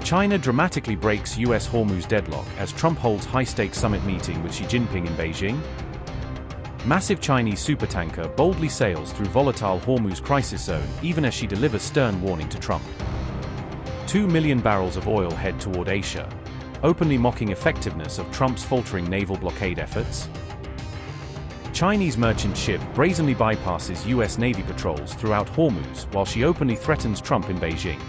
China dramatically breaks U.S. Hormuz deadlock as Trump holds high-stakes summit meeting with Xi Jinping in Beijing. Massive Chinese supertanker boldly sails through volatile Hormuz crisis zone even as she delivers stern warning to Trump. 2 million barrels of oil head toward Asia, openly mocking effectiveness of Trump's faltering naval blockade efforts. Chinese merchant ship brazenly bypasses U.S. Navy patrols throughout Hormuz while she openly threatens Trump in Beijing.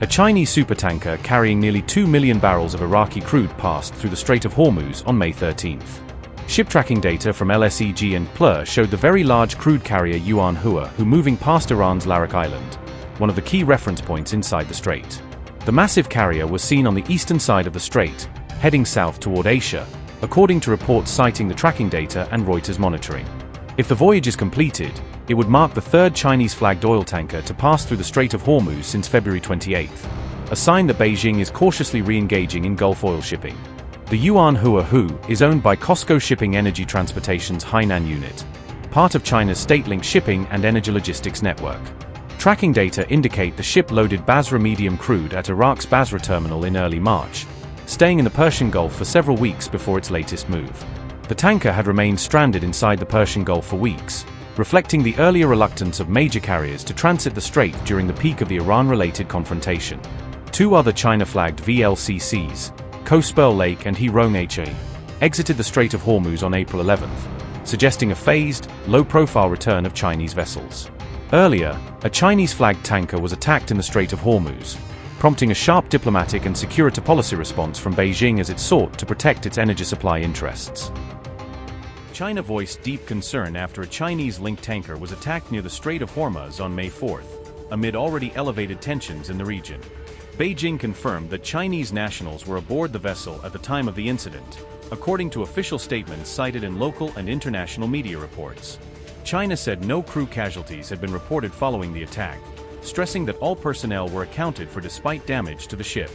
A Chinese supertanker carrying nearly 2 million barrels of Iraqi crude passed through the Strait of Hormuz on May 13th. Ship tracking data from LSEG and PLR showed the very large crude carrier Yuan Hua Hu moving past Iran's Larak island, one of the key reference points inside the strait. The massive carrier was seen on the eastern side of the strait, heading south toward Asia, according to reports citing the tracking data and Reuters monitoring. If the voyage is completed, it would mark the third Chinese-flagged oil tanker to pass through the Strait of Hormuz since February 28, a sign that Beijing is cautiously re-engaging in Gulf oil shipping. The Yuan Hua Hu is owned by COSCO Shipping Energy Transportation's Hainan unit, part of China's state-linked shipping and energy logistics network. Tracking data indicate the ship loaded Basra medium crude at Iraq's Basra terminal in early March, staying in the Persian Gulf for several weeks before its latest move. The tanker had remained stranded inside the Persian Gulf for weeks, reflecting the earlier reluctance of major carriers to transit the strait during the peak of the Iran-related confrontation. Two other China-flagged VLCCs, Pearl Lake and Herong Ha, exited the Strait of Hormuz on April 11th, suggesting a phased, low-profile return of Chinese vessels. Earlier, a Chinese-flagged tanker was attacked in the Strait of Hormuz, prompting a sharp diplomatic and security policy response from Beijing as it sought to protect its energy supply interests. China voiced deep concern after a Chinese-linked tanker was attacked near the Strait of Hormuz on May 4th, amid already elevated tensions in the region. Beijing confirmed that Chinese nationals were aboard the vessel at the time of the incident, according to official statements cited in local and international media reports. China said no crew casualties had been reported following the attack, stressing that all personnel were accounted for despite damage to the ship.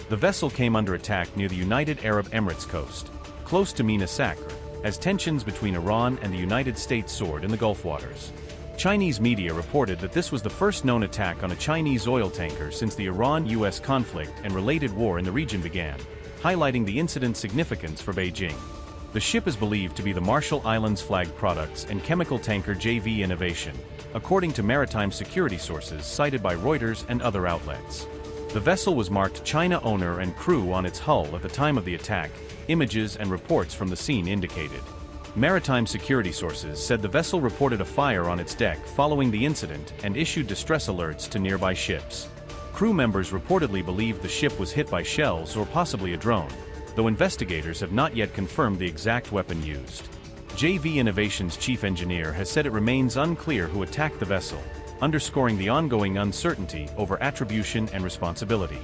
The vessel came under attack near the United Arab Emirates coast, close to Mina Sakr, as tensions between Iran and the United States soared in the Gulf waters. Chinese media reported that this was the first known attack on a Chinese oil tanker since the Iran-US conflict and related war in the region began, highlighting the incident's significance for Beijing. The ship is believed to be the Marshall Islands flagged products and chemical tanker JV Innovation, according to maritime security sources cited by Reuters and other outlets. The vessel was marked China owner and crew on its hull at the time of the attack, images and reports from the scene indicated. Maritime security sources said the vessel reported a fire on its deck following the incident and issued distress alerts to nearby ships. Crew members reportedly believed the ship was hit by shells or possibly a drone, though investigators have not yet confirmed the exact weapon used. JV Innovation's chief engineer has said it remains unclear who attacked the vessel, underscoring the ongoing uncertainty over attribution and responsibility.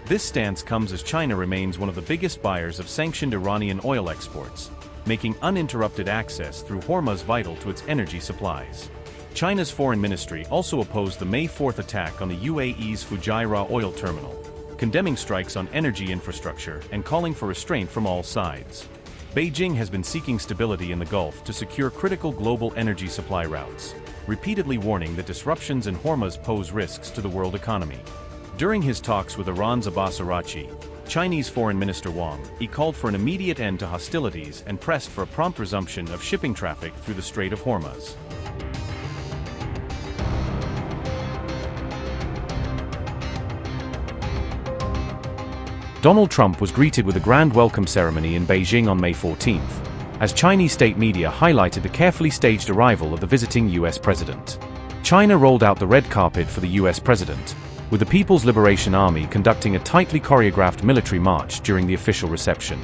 This stance comes as China remains one of the biggest buyers of sanctioned Iranian oil exports, making uninterrupted access through Hormuz vital to its energy supplies. China's foreign ministry also opposed the May 4th attack on the UAE's Fujairah oil terminal, condemning strikes on energy infrastructure and calling for restraint from all sides. Beijing has been seeking stability in the Gulf to secure critical global energy supply routes, repeatedly warning that disruptions in Hormuz pose risks to the world economy. During his talks with Iran's Abbas Araghchi, Chinese Foreign Minister Wang Yi called for an immediate end to hostilities and pressed for a prompt resumption of shipping traffic through the Strait of Hormuz. Donald Trump was greeted with a grand welcome ceremony in Beijing on May 14th, as Chinese state media highlighted the carefully staged arrival of the visiting U.S. president. China rolled out the red carpet for the U.S. president, with the People's Liberation Army conducting a tightly choreographed military march during the official reception.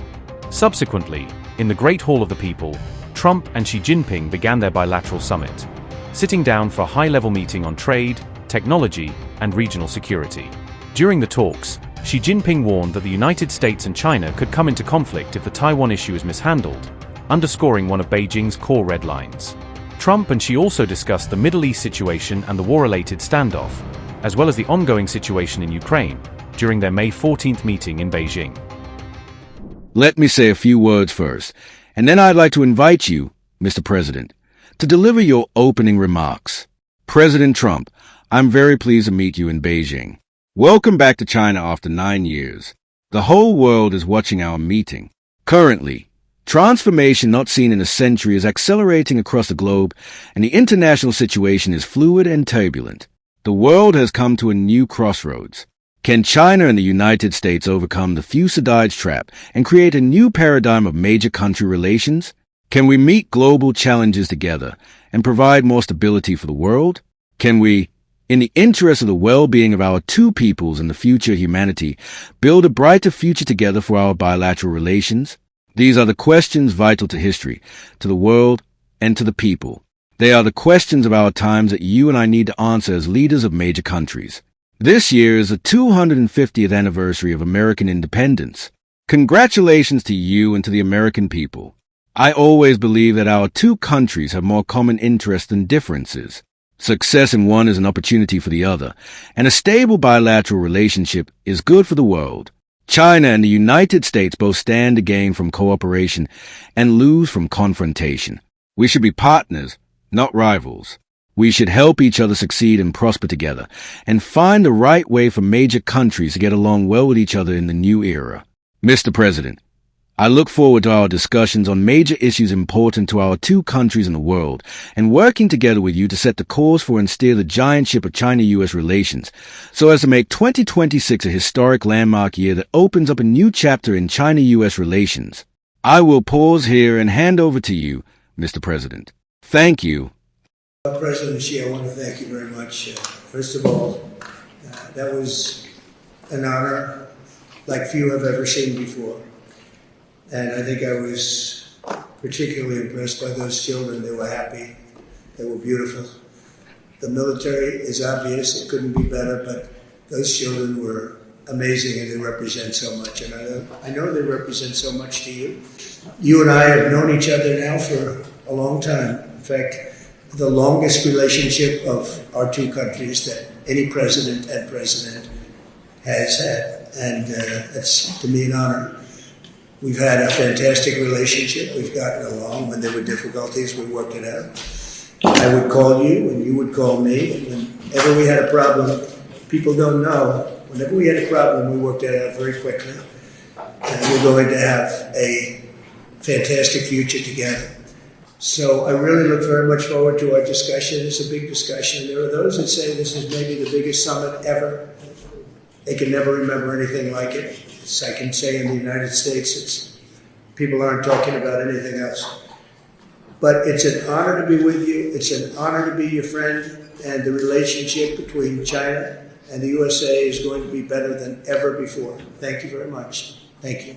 Subsequently, in the Great Hall of the People, Trump and Xi Jinping began their bilateral summit, sitting down for a high-level meeting on trade, technology, and regional security. During the talks, Xi Jinping warned that the United States and China could come into conflict if the Taiwan issue is mishandled, underscoring one of Beijing's core red lines. Trump and Xi also discussed the Middle East situation and the war-related standoff, as well as the ongoing situation in Ukraine, during their May 14th meeting in Beijing. Let me say a few words first, and then I'd like to invite you, Mr. President, to deliver your opening remarks. President Trump, I'm very pleased to meet you in Beijing. Welcome back to China after 9 years. The whole world is watching our meeting. Currently, transformation not seen in a century is accelerating across the globe, and the international situation is fluid and turbulent. The world has come to a new crossroads. Can China and the United States overcome the Thucydides trap and create a new paradigm of major country relations? Can we meet global challenges together and provide more stability for the world? Can we, in the interest of the well-being of our two peoples and the future of humanity, build a brighter future together for our bilateral relations? These are the questions vital to history, to the world, and to the people. They are the questions of our times that you and I need to answer as leaders of major countries. This year is the 250th anniversary of American independence. Congratulations to you and to the American people. I always believe that our two countries have more common interests than differences. Success in one is an opportunity for the other, and a stable bilateral relationship is good for the world. China and the United States both stand to gain from cooperation and lose from confrontation. We should be partners, not rivals. We should help each other succeed and prosper together, and find the right way for major countries to get along well with each other in the new era. Mr. President, I look forward to our discussions on major issues important to our two countries in the world, and working together with you to set the course for and steer the giant ship of China-U.S. relations, so as to make 2026 a historic landmark year that opens up a new chapter in China-U.S. relations. I will pause here and hand over to you, Mr. President. Thank you. President Xi, I want to thank you very much. First of all, that was an honor like few have ever seen before. And I think I was particularly impressed by those children. They were happy. They were beautiful. The military is obvious. It couldn't be better, but those children were amazing, and they represent so much. And I know they represent so much to you. You and I have known each other now for a long time. In fact, the longest relationship of our two countries that any president has had. And that's, to me, an honor. We've had a fantastic relationship. We've gotten along. When there were difficulties, we worked it out. I would call you, and you would call me. And whenever we had a problem, people don't know, whenever we had a problem, we worked it out very quickly. And we're going to have a fantastic future together. So I really look very much forward to our discussion. It's a big discussion. There are those that say this is maybe the biggest summit ever. They can never remember anything like it. I can say in the United States, people aren't talking about anything else. But it's an honor to be with you. It's an honor to be your friend. And the relationship between China and the USA is going to be better than ever before. Thank you very much. Thank you.